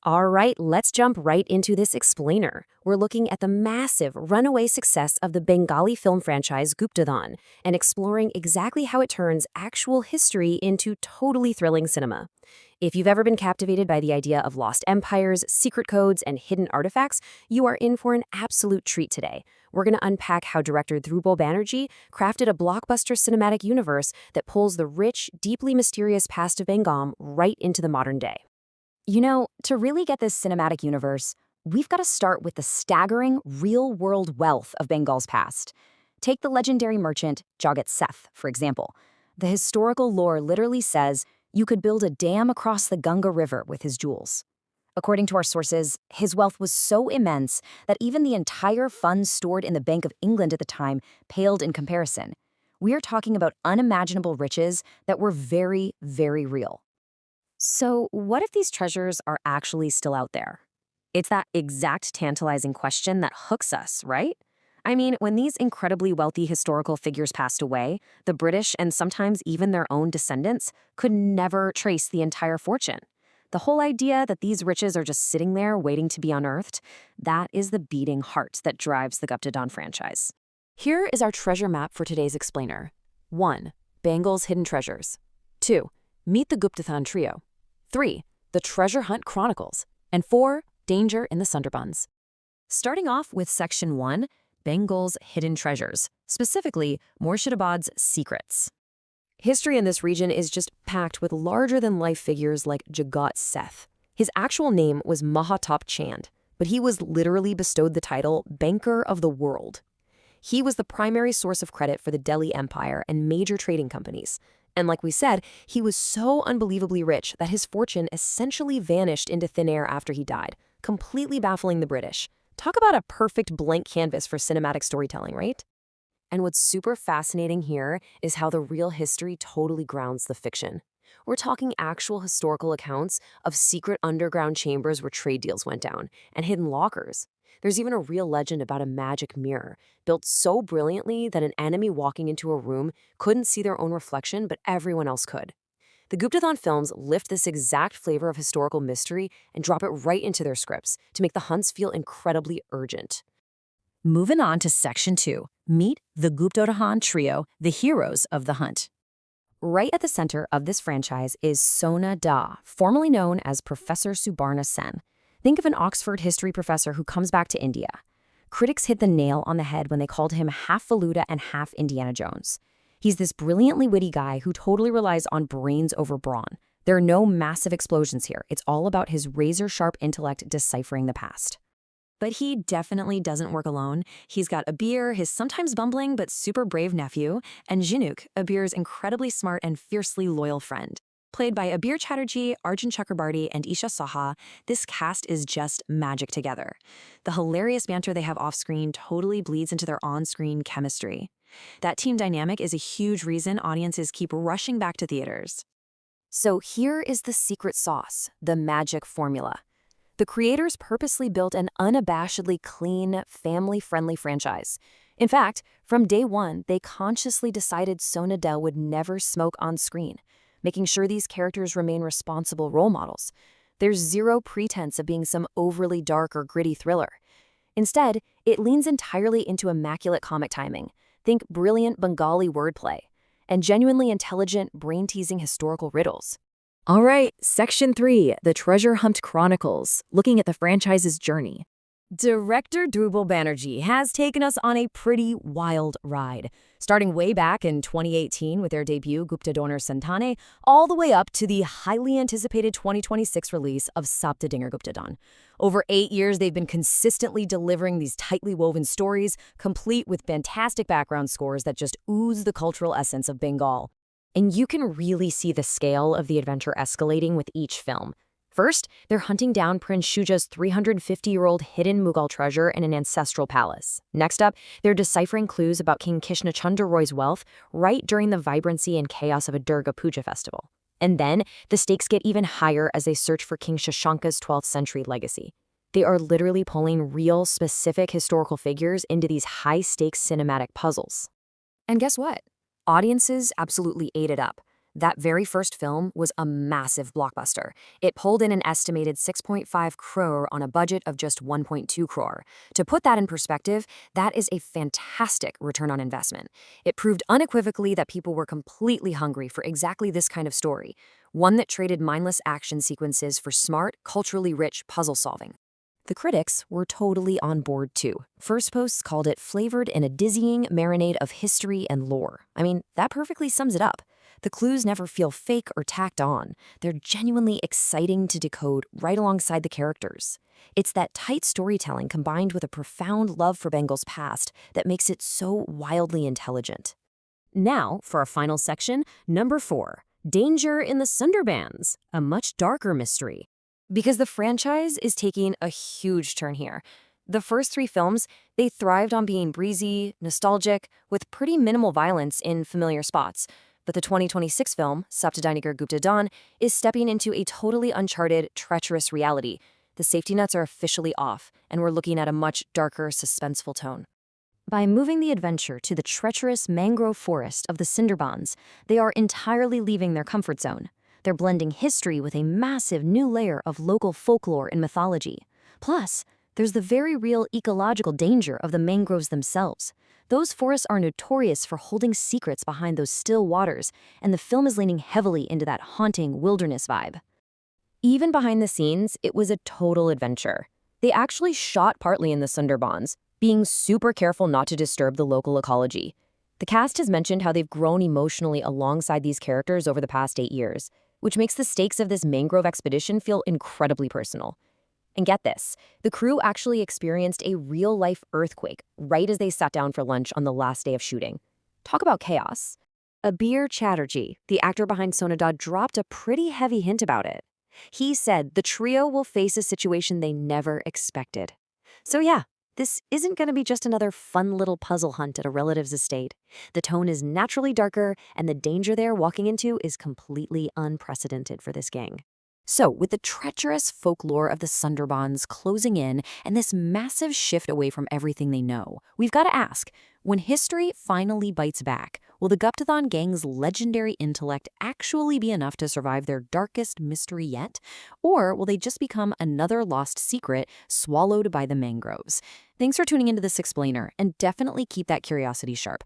All right, let's jump right into this explainer. We're looking at the massive runaway success of the Bengali film franchise Guptodhon and exploring exactly how it turns actual history into totally thrilling cinema. If you've ever been captivated by the idea of lost empires, secret codes, and hidden artifacts, you are in for an absolute treat today. We're going to unpack how director Drupal Banerjee crafted a blockbuster cinematic universe that pulls the rich, deeply mysterious past of Bengal right into the modern day. You know, to really get this cinematic universe, we've got to start with the staggering, real-world wealth of Bengal's past. Take the legendary merchant Jagat Seth, for example. The historical lore literally says you could build a dam across the Ganga River with his jewels. According to our sources, his wealth was so immense that even the entire funds stored in the Bank of England at the time paled in comparison. We are talking about unimaginable riches that were very, very real. So, what if these treasures are actually still out there? It's that exact tantalizing question that hooks us, right? I mean, when these incredibly wealthy historical figures passed away, the British and sometimes even their own descendants could never trace the entire fortune. The whole idea that these riches are just sitting there waiting to be unearthed, that is the beating heart that drives the Guptodhon franchise. Here is our treasure map for today's explainer. 1. Bengal's hidden treasures. 2. Meet the Guptodhon trio. 3. The Treasure Hunt Chronicles. And 4. Danger in the Sundarbans. Starting off with Section 1, Bengal's hidden treasures, specifically Murshidabad's secrets. History in this region is just packed with larger-than-life figures like Jagat Seth. His actual name was Mahatop Chand, but he was literally bestowed the title Banker of the World. He was the primary source of credit for the Delhi Empire and major trading companies. And like we said, he was so unbelievably rich that his fortune essentially vanished into thin air after he died, completely baffling the British. Talk about a perfect blank canvas for cinematic storytelling, right? And what's super fascinating here is how the real history totally grounds the fiction. We're talking actual historical accounts of secret underground chambers where trade deals went down, and hidden lockers. There's even a real legend about a magic mirror, built so brilliantly that an enemy walking into a room couldn't see their own reflection, but everyone else could. The Guptodhon films lift this exact flavor of historical mystery and drop it right into their scripts to make the hunts feel incredibly urgent. Moving on to Section 2, meet the Guptodhon trio, the heroes of the hunt. Right at the center of this franchise is Sonada, formerly known as Professor Subarna Sen. Think of an Oxford history professor who comes back to India. Critics hit the nail on the head when they called him half Feluda and half Indiana Jones. He's this brilliantly witty guy who totally relies on brains over brawn. There are no massive explosions here. It's all about his razor-sharp intellect deciphering the past. But he definitely doesn't work alone. He's got Abir, his sometimes bumbling but super brave nephew, and Jhinuk, Abir's incredibly smart and fiercely loyal friend. Played by Abir Chatterjee, Arjun Chakrabarti, and Isha Saha, this cast is just magic together. The hilarious banter they have off-screen totally bleeds into their on-screen chemistry. That team dynamic is a huge reason audiences keep rushing back to theaters. So here is the secret sauce, the magic formula. The creators purposely built an unabashedly clean, family-friendly franchise. In fact, from day one, they consciously decided Sonada would never smoke on screen, making sure these characters remain responsible role models. There's zero pretense of being some overly dark or gritty thriller. Instead, it leans entirely into immaculate comic timing. Think brilliant Bengali wordplay and genuinely intelligent, brain-teasing historical riddles. All right, Section 3, the Treasure Hunt Chronicles, looking at the franchise's journey. Director Drupal Banerjee has taken us on a pretty wild ride, starting way back in 2018 with their debut Guptodhoner Sondhane, all the way up to the highly anticipated 2026 release of Saptadinger Guptodhon. Over 8 years, they've been consistently delivering these tightly woven stories, complete with fantastic background scores that just ooze the cultural essence of Bengal. And you can really see the scale of the adventure escalating with each film. First, they're hunting down Prince Shuja's 350-year-old hidden Mughal treasure in an ancestral palace. Next up, they're deciphering clues about King Krishnachandra Roy's wealth right during the vibrancy and chaos of a Durga Puja festival. And then, the stakes get even higher as they search for King Shashanka's 12th century legacy. They are literally pulling real, specific historical figures into these high-stakes cinematic puzzles. And guess what? Audiences absolutely ate it up. That very first film was a massive blockbuster. It pulled in an estimated 6.5 crore on a budget of just 1.2 crore. To put that in perspective, that is a fantastic return on investment. It proved unequivocally that people were completely hungry for exactly this kind of story, one that traded mindless action sequences for smart, culturally rich puzzle solving. The critics were totally on board too. First Posts called it flavored in a dizzying marinade of history and lore. I mean, that perfectly sums it up. The clues never feel fake or tacked on. They're genuinely exciting to decode right alongside the characters. It's that tight storytelling combined with a profound love for Bengal's past that makes it so wildly intelligent. Now, for our final section, number 4, Danger in the Sundarbans, a much darker mystery. Because the franchise is taking a huge turn here. The first 3 films, they thrived on being breezy, nostalgic, with pretty minimal violence in familiar spots. But the 2026 film, Guptodhoner Guptodhon, is stepping into a totally uncharted, treacherous reality. The safety nets are officially off, and we're looking at a much darker, suspenseful tone. By moving the adventure to the treacherous mangrove forest of the Sundarbans, they are entirely leaving their comfort zone. They're blending history with a massive new layer of local folklore and mythology. Plus, there's the very real ecological danger of the mangroves themselves. Those forests are notorious for holding secrets behind those still waters, and the film is leaning heavily into that haunting wilderness vibe. Even behind the scenes, it was a total adventure. They actually shot partly in the Sundarbans, being super careful not to disturb the local ecology. The cast has mentioned how they've grown emotionally alongside these characters over the past 8 years, which makes the stakes of this mangrove expedition feel incredibly personal. And get this, the crew actually experienced a real-life earthquake right as they sat down for lunch on the last day of shooting. Talk about chaos. Abir Chatterjee, the actor behind Sonada, dropped a pretty heavy hint about it. He said the trio will face a situation they never expected. So yeah, this isn't going to be just another fun little puzzle hunt at a relative's estate. The tone is naturally darker, and the danger they're walking into is completely unprecedented for this gang. So, with the treacherous folklore of the Sundarbans closing in and this massive shift away from everything they know, we've got to ask, when history finally bites back, will the Guptodhon gang's legendary intellect actually be enough to survive their darkest mystery yet? Or will they just become another lost secret swallowed by the mangroves? Thanks for tuning into this explainer, and definitely keep that curiosity sharp.